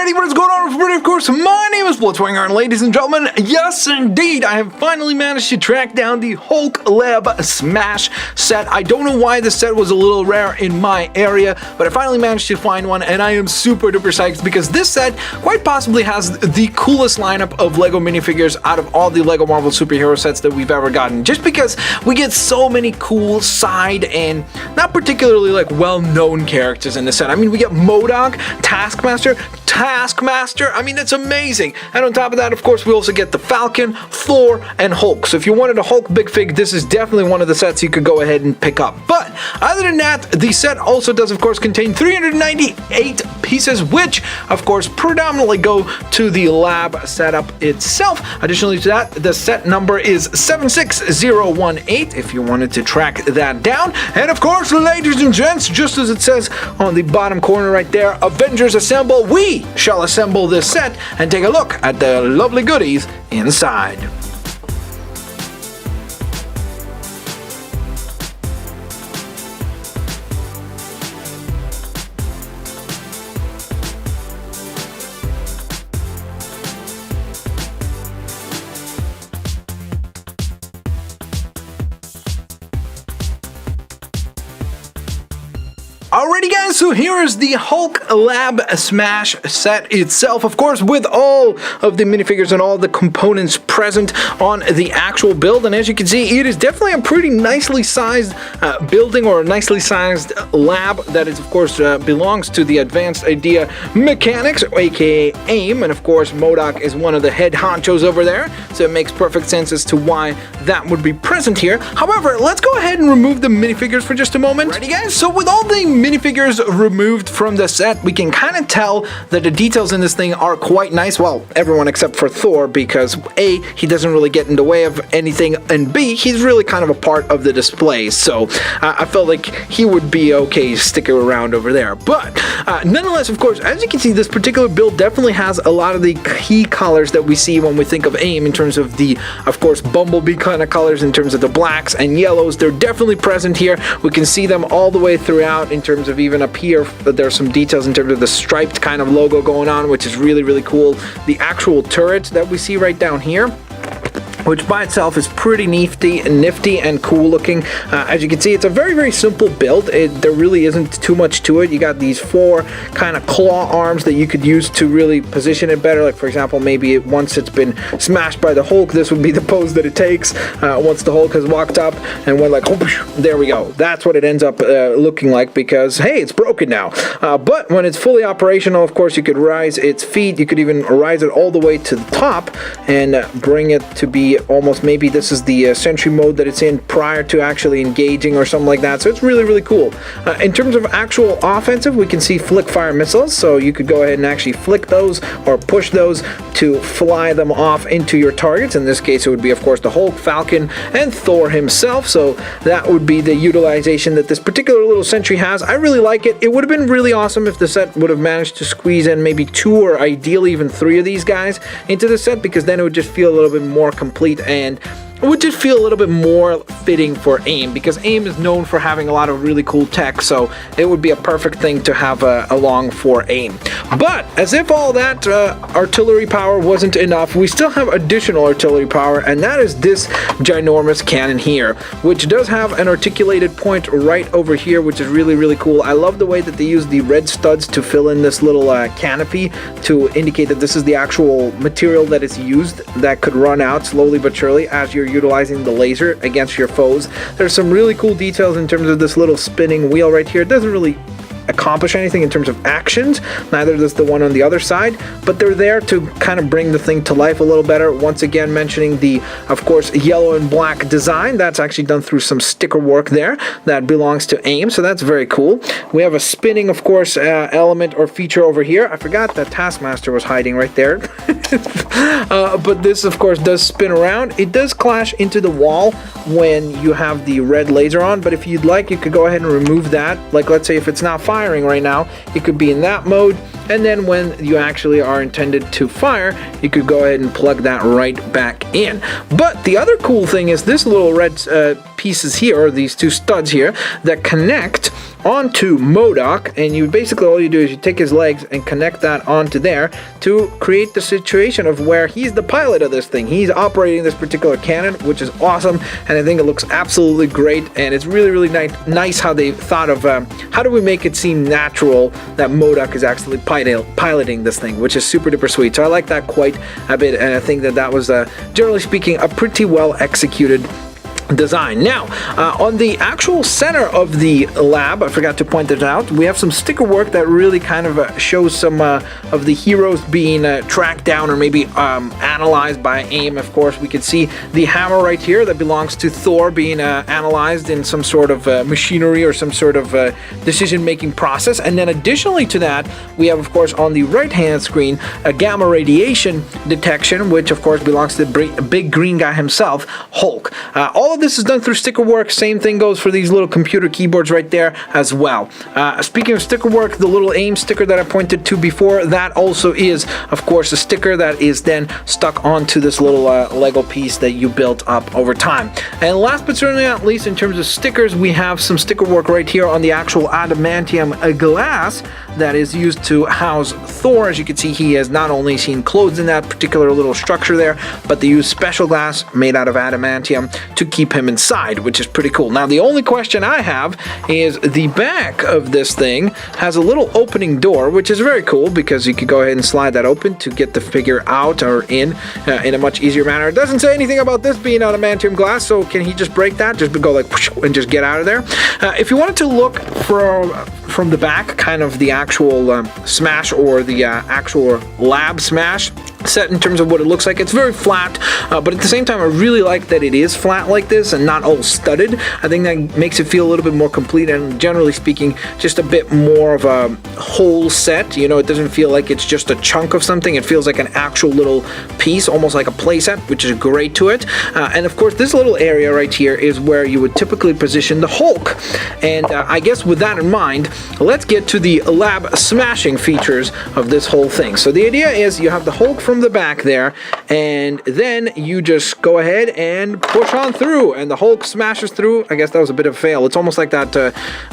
Alrighty, what is going on everybody? Of course, my name is Blitzwinger, and ladies and gentlemen, yes indeed, I have finally managed to track down the Hulk Lab Smash set. I don't know why this set was a little rare in my area, but I finally managed to find one, and I am super duper psyched because this set quite possibly has the coolest lineup of LEGO minifigures out of all the LEGO Marvel superhero sets that we've ever gotten, just because we get so many cool side and not particularly like well-known characters in the set. I mean, we get MODOK, Taskmaster, I mean, it's amazing. And on top of that, of course, we also get the Falcon, Thor, and Hulk. So if you wanted a Hulk big fig, this is definitely one of the sets you could go ahead and pick up. But other than that, the set also does, of course, contain 398 pieces, which, of course, predominantly go to the lab setup itself. Additionally to that, the set number is 76018 if you wanted to track that down. And of course, ladies and gents, just as it says on the bottom corner right there, Avengers assemble. We shall assemble this set and take a look at the lovely goodies inside. Alrighty guys, so here is the Hulk Lab Smash set itself, of course, with all of the minifigures and all the components present on the actual build. And as you can see, it is definitely a pretty nicely sized building, or a nicely sized lab that is, of course, belongs to the Advanced Idea Mechanics, aka AIM. And of course, MODOK is one of the head honchos over there, so it makes perfect sense as to why that would be present here. However, let's go ahead and remove the minifigures for just a moment. Alrighty guys, so with all the minifigures removed from the set, we can kind of tell that the details in this thing are quite nice. Well, everyone except for Thor, because A, he doesn't really get in the way of anything, and B, he's really kind of a part of the display, so I felt like he would be okay sticking around over there. But nonetheless, of course, as you can see, this particular build definitely has a lot of the key colors that we see when we think of AIM, in terms of the, of course, Bumblebee kind of colors, in terms of the blacks and yellows. They're definitely present here. We can see them all the way throughout. In terms of even up here, there's some details in terms of the striped kind of logo going on, which is really, really cool. The actual turret that we see right down here, which by itself is pretty nifty and cool looking. As you can see, it's a very, very simple build. There really isn't too much to it. You got these four kind of claw arms that you could use to really position it better. Like, for example, maybe once it's been smashed by the Hulk, this would be the pose that it takes once the Hulk has walked up and went like, whoosh, there we go. That's what it ends up looking like, because, hey, it's broken now. But when it's fully operational, of course, you could rise its feet. You could even rise it all the way to the top and bring it to be almost, maybe this is the sentry mode that it's in prior to actually engaging or something like that. So it's really, really cool. In terms of actual offensive, we can see flick fire missiles, so you could go ahead and actually flick those or push those to fly them off into your targets. In this case, it would be, of course, the Hulk, Falcon, and Thor himself. So that would be the utilization that this particular little sentry has. I really like it. It would have been really awesome if the set would have managed to squeeze in maybe 2 or ideally even 3 of these guys into the set, because then it would just feel a little bit more complete and it would just feel a little bit more fitting for AIM, because AIM is known for having a lot of really cool tech, so it would be a perfect thing to have along for AIM. But as if all that artillery power wasn't enough, we still have additional artillery power, and that is this ginormous cannon here, which does have an articulated point right over here, which is really, really cool. I love the way that they use the red studs to fill in this little canopy to indicate that this is the actual material that is used, that could run out slowly but surely as you're utilizing the laser against your foes. There's some really cool details in terms of this little spinning wheel right here. It doesn't really accomplish anything in terms of actions, neither does the one on the other side, but they're there to kind of bring the thing to life a little better. Once again, mentioning the, of course, yellow and black design. That's actually done through some sticker work there that belongs to AIM, so that's very cool. We have a spinning, of course, element or feature over here. I forgot that Taskmaster was hiding right there. But this, of course, does spin around. It does clash into the wall when you have the red laser on, but if you'd like, you could go ahead and remove that. Like, let's say if it's not firing right now, it could be in that mode, and then when you actually are intended to fire, you could go ahead and plug that right back in. But the other cool thing is this little red pieces here, or these two studs here, that connect onto MODOK, and you basically, all you do is you take his legs and connect that onto there to create the situation of where he's the pilot of this thing. He's operating this particular cannon, which is awesome, and I think it looks absolutely great, and it's really, really nice how they thought of how do we make it seem natural that MODOK is actually piloting this thing, which is super duper sweet. So I like that quite a bit, and I think that was, generally speaking, a pretty well executed design. Now, on the actual center of the lab, I forgot to point it out, we have some sticker work that really kind of shows some of the heroes being tracked down or maybe analyzed by AIM. Of course, we can see the hammer right here that belongs to Thor being analyzed in some sort of machinery or some sort of decision-making process. And then additionally to that, we have, of course, on the right-hand screen, a gamma radiation detection, which, of course, belongs to the big green guy himself, Hulk. All of this is done through sticker work. Same thing goes for these little computer keyboards right there as well. Speaking of sticker work, the little AIM sticker that I pointed to before, that also is, of course, a sticker that is then stuck onto this little Lego piece that you built up over time. And last but certainly not least, in terms of stickers, we have some sticker work right here on the actual adamantium glass that is used to house Thor. As you can see, he has not only seen clothes in that particular little structure there, but they use special glass made out of adamantium to keep him inside, which is pretty cool. Now, the only question I have is the back of this thing has a little opening door, which is very cool because you could go ahead and slide that open to get the figure out or in a much easier manner. It doesn't say anything about this being adamantium glass, so can he just break that? Just go like whoosh, and just get out of there? If you wanted to look from the back, kind of the actual Smash or the actual lab Smash set in terms of what it looks like, it's very flat, but at the same time I really like that it is flat like this and not all studded. I think that makes it feel a little bit more complete and, generally speaking, just a bit more of a whole set. You know, it doesn't feel like it's just a chunk of something. It feels like an actual little piece, almost like a playset, which is great to it. And of course, this little area right here is where you would typically position the Hulk. And I guess with that in mind, let's get to the lab smashing features of this whole thing. So the idea is you have the Hulk from the back there, and then you just go ahead and push on through, and the Hulk smashes through. I guess that was a bit of a fail. It's almost like that,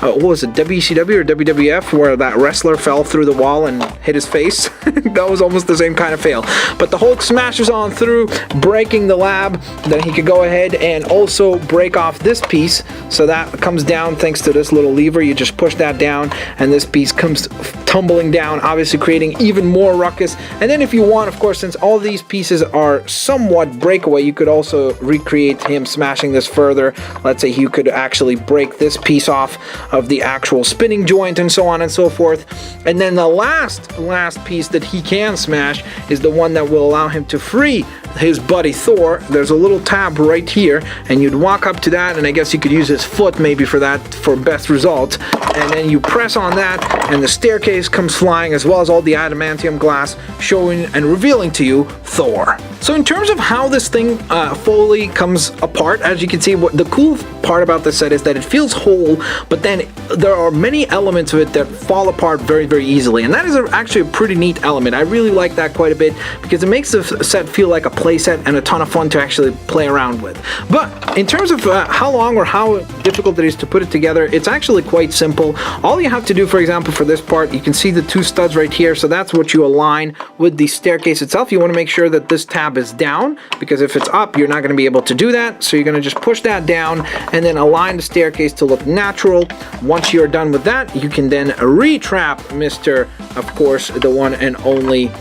what was it, WCW or WWF, where that wrestler fell through the wall and hit his face. That was almost the same kind of fail. But the Hulk smashes on through, breaking the lab. Then he could go ahead and also break off this piece. So that comes down thanks to this little lever. You just push that down, and this piece comes tumbling down, obviously creating even more ruckus. And then if you want, of course, since all these pieces are somewhat breakaway, you could also recreate him smashing this further. Let's say you could actually break this piece off of the actual spinning joint and so on and so forth. And then the last piece that he can smash is the one that will allow him to free his buddy Thor. There's a little tab right here, and you'd walk up to that, and I guess you could use his foot maybe for that, for best result. And then you press on that, and the staircase comes flying, as well as all the adamantium glass, showing and revealing to you Thor. So in terms of how this thing fully comes apart, as you can see, what the cool part about this set is that it feels whole, but then there are many elements of it that fall apart very, very easily, and that is actually a pretty neat element. I really like that quite a bit because it makes the set feel like a play set and a ton of fun to actually play around with. But in terms of how long or how difficult it is to put it together, it's actually quite simple. All you have to do, for example, for this part, you can see the two studs right here, so that's what you align with the staircase itself. You want to make sure that this tab is down, because if it's up, you're not going to be able to do that. So you're going to just push that down and then align the staircase to look natural. Once you're done with that, you can then retrap Mr., of course, the one and only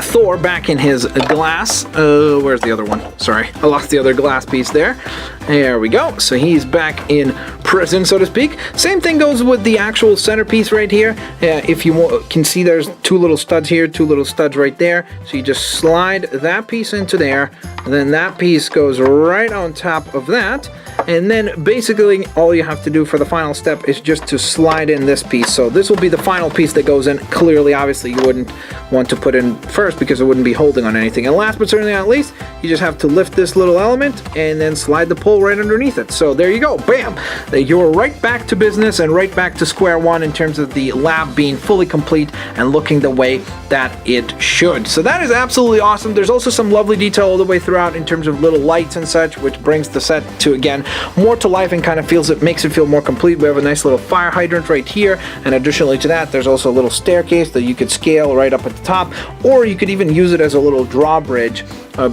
Thor back in his glass. Where's the other one? Sorry, I lost the other glass piece there. There we go. So he's back in prison, so to speak. Same thing goes with the actual centerpiece right here. If you can see, there's two little studs here, two little studs right there. So you just slide that piece into there, and then that piece goes right on top of that. And then basically all you have to do for the final step is just to slide in this piece. So this will be the final piece that goes in. Clearly, obviously, you wouldn't want to put in first because it wouldn't be holding on anything. And last but certainly not least, you just have to lift this little element and then slide the pole right underneath it. So there you go, bam! You're right back to business and right back to square one in terms of the lab being fully complete and looking the way that it should. So that is absolutely awesome. There's also some lovely detail all the way throughout in terms of little lights and such, which brings the set to, again, more to life and kind of makes it feel more complete. We have a nice little fire hydrant right here, and additionally to that, there's also a little staircase that you could scale right up at the top, or you could even use it as a little drawbridge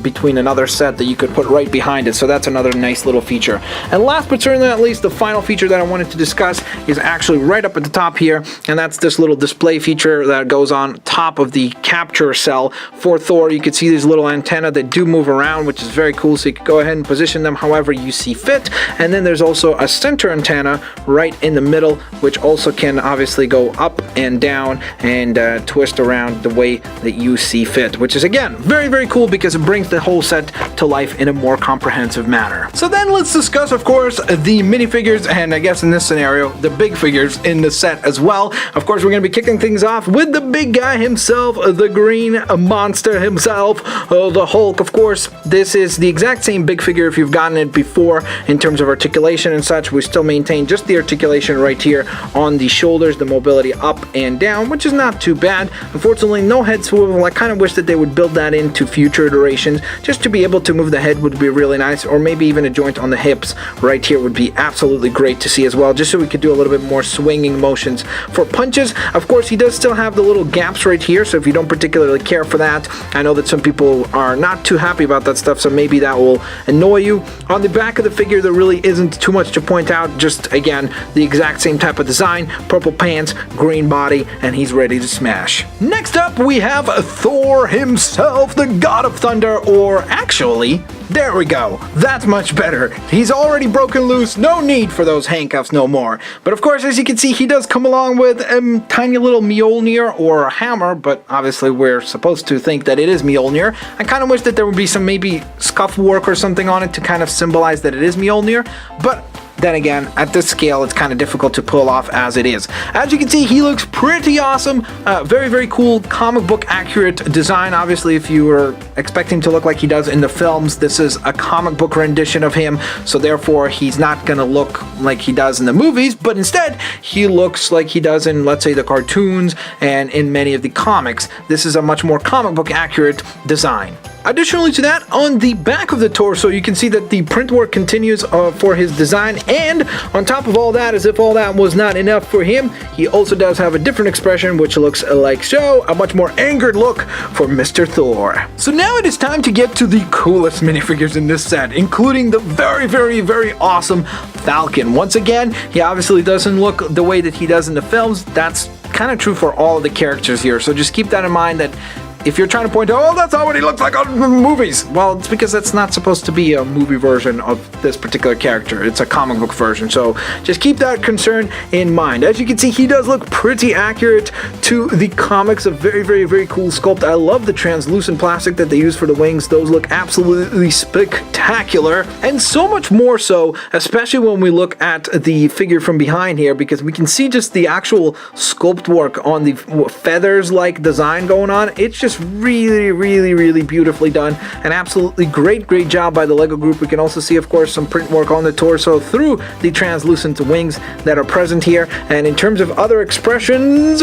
between another set that you could put right behind it. So that's another nice little feature. And last but certainly not least, the final feature that I wanted to discuss is actually right up at the top here, and that's this little display feature that goes on top of the capture cell for Thor. You can see these little antennae that do move around, which is very cool, so you can go ahead and position them however you see fit. And then there's also a center antenna right in the middle, which also can obviously go up and down and twist around the way that you see fit, which is, again, very, very cool because it brings the whole set to life in a more comprehensive manner. So then let's discuss, of course, the minifigures, and I guess in this scenario, the big figures in the set as well. Of course, we're going to be kicking things off with the big guy himself, the green monster himself, the Hulk. Of course, this is the exact same big figure if you've gotten it before in terms of articulation and such. We still maintain just the articulation right here on the shoulders, the mobility up and down, which is not too bad. Unfortunately, no head swivel. I kind of wish that they would build that into future iterations. Just to be able to move the head would be really nice, or maybe even a joint on the hips right here would be absolutely great to see as well, just so we could do a little bit more swinging motions for punches. Of course, he does still have the little gaps right here, so if you don't particularly care for that, I know that some people are not too happy about that stuff, so maybe that will annoy you. On the back of the figure, there really isn't too much to point out, just, again, the exact same type of design, purple pants, green body, and he's ready to smash. Next up, we have Thor himself, the God of Thunder, or actually, there we go. That's much better. He's already broken loose. No need for those handcuffs no more. But of course, as you can see, he does come along with a tiny little Mjolnir or a hammer, but obviously we're supposed to think that it is Mjolnir. I kind of wish that there would be some maybe scuff work or something on it to kind of symbolize that it is Mjolnir, but then again, at this scale, it's kind of difficult to pull off as it is. As you can see, he looks pretty awesome. Very, very cool comic book accurate design. Obviously, if you were expecting to look like he does in the films, this is a comic book rendition of him. So therefore, he's not going to look like he does in the movies, but instead, he looks like he does in, let's say, the cartoons and in many of the comics. This is a much more comic book accurate design. Additionally to that, on the back of the torso, you can see that the print work continues for his design, and on top of all that, as if all that was not enough for him, he also does have a different expression, which looks like so, a much more angered look for Mr. Thor. So now it is time to get to the coolest minifigures in this set, including the very, very, very awesome Falcon. Once again, he obviously doesn't look the way that he does in the films. That's kind of true for all of the characters here, so just keep that in mind that if you're trying to point out, oh, that's not what he looks like on movies. Well, it's because that's not supposed to be a movie version of this particular character. It's a comic book version. So just keep that concern in mind. As you can see, he does look pretty accurate to the comics. A very, very, very cool sculpt. I love the translucent plastic that they use for the wings. Those look absolutely spectacular. And so much more so, especially when we look at the figure from behind here, because we can see just the actual sculpt work on the feathers-like design going on. It's just really, really, really beautifully done. An absolutely great job by the LEGO group. We can also see, of course, some print work on the torso through the translucent wings that are present here. And in terms of other expressions,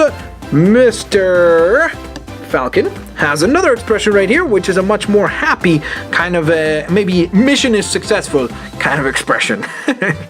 Mr. Falcon has another expression right here, which is a much more happy kind of maybe mission is successful kind of expression.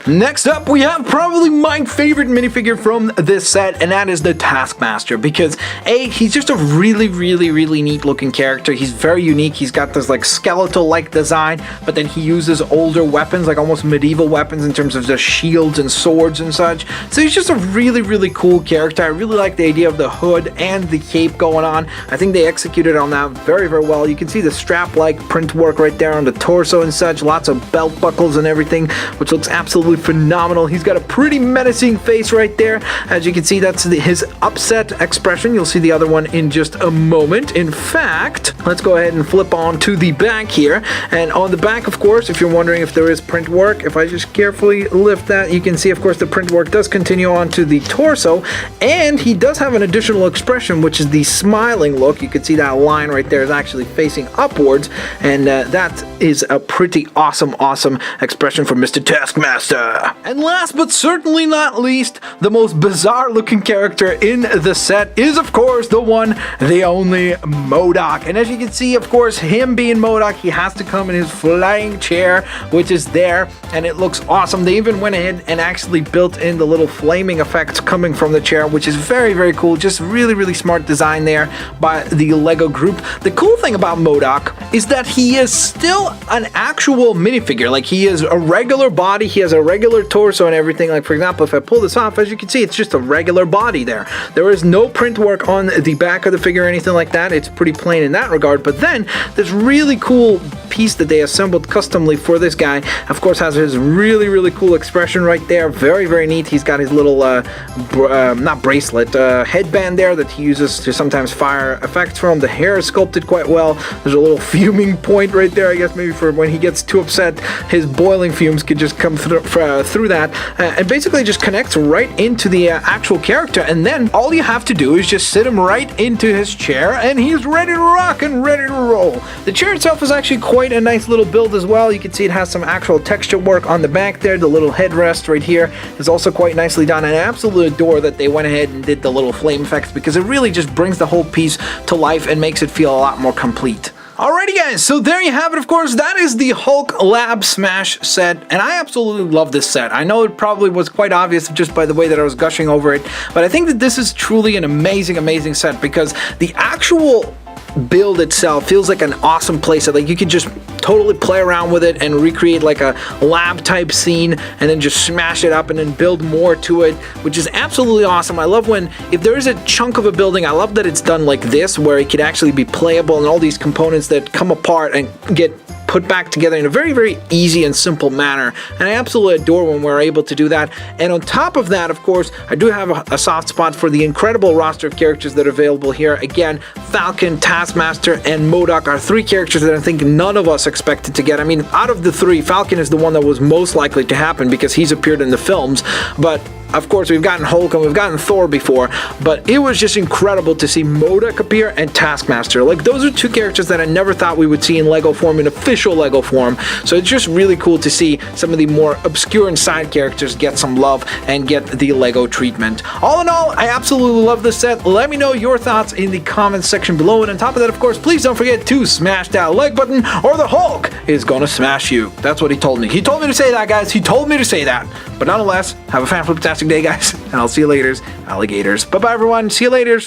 Next up, we have probably my favorite minifigure from this set, and that is the Taskmaster, because he's just a really, really, really neat looking character. He's very unique. He's got this like skeletal-like design, but then he uses older weapons, like almost medieval weapons in terms of the shields and swords and such. So he's just a really, really cool character. I really like the idea of the hood and the cape going on. I think they executed on that very, very well. You can see the strap-like print work right there on the torso and such. Lots of belt buckles and everything, which looks absolutely phenomenal. He's got a pretty menacing face right there. As you can see, that's his upset expression. You'll see the other one in just a moment. In fact, let's go ahead and flip on to the back here. And on the back, of course, if you're wondering if there is print work, if I just carefully lift that, you can see, of course, the print work does continue on to the torso. And he does have an additional expression, which is the smiling look. You can see that line right there is actually facing upwards, and that is a pretty awesome expression from Mr. Taskmaster. And last but certainly not least, the most bizarre looking character in the set is of course the one, the only MODOK. And as you can see, of course, him being MODOK, he has to come in his flying chair, which is there, and it looks awesome. They even went ahead and actually built in the little flaming effects coming from the chair, which is very cool. Just really smart design there by the LEGO group. The cool thing about MODOK is that he is still an actual minifigure. Like, he is a regular body, he has a regular torso and everything. Like, for example, if I pull this off, as you can see, it's just a regular body there. There is no print work on the back of the figure or anything like that. It's pretty plain in that regard. But then this really cool piece that they assembled customly for this guy, of course, has his really cool expression right there. Very neat. He's got his little not bracelet, headband there that he uses to sometimes fire effects from. The hair is sculpted quite well. There's a little fuming point right there, I guess maybe for when he gets too upset, his boiling fumes could just come through that, and basically just connects right into the actual character. And then all you have to do is just sit him right into his chair, and he's ready to rock and ready to roll. The chair itself is actually quite a nice little build as well. You can see it has some actual texture work on the back there. The little headrest right here is also quite nicely done, and I absolutely adore that they went ahead and did the little flame effects, because it really just brings the whole piece to life and makes it feel a lot more complete. Alrighty guys, so there you have it. Of course, that is the Hulk Lab Smash set, and I absolutely love this set. I know it probably was quite obvious just by the way that I was gushing over it, but I think that this is truly an amazing set, because the actual build itself feels like an awesome playset. Like, you can just totally play around with it and recreate like a lab type scene, and then just smash it up and then build more to it, which is absolutely awesome. I love when, if there is a chunk of a building, I love that it's done like this, where it could actually be playable, and all these components that come apart and get put back together in a very easy and simple manner. And I absolutely adore when we're able to do that. And on top of that, of course, I do have a soft spot for the incredible roster of characters that are available here. Again, Falcon, Taskmaster, and MODOK are three characters that I think none of us expected to get. I mean, out of the three, Falcon is the one that was most likely to happen because he's appeared in the films, but of course, we've gotten Hulk and we've gotten Thor before, but it was just incredible to see MODOK appear and Taskmaster. Like, those are two characters that I never thought we would see in LEGO form, in official LEGO form. So it's just really cool to see some of the more obscure and side characters get some love and get the LEGO treatment. All in all, I absolutely love this set. Let me know your thoughts in the comments section below. And on top of that, of course, please don't forget to smash that like button, or the Hulk is gonna smash you. That's what he told me. He told me to say that, guys. He told me to say that. But nonetheless, have a fantastic day, guys, and I'll see you later, alligators. Bye-bye, everyone. See you later.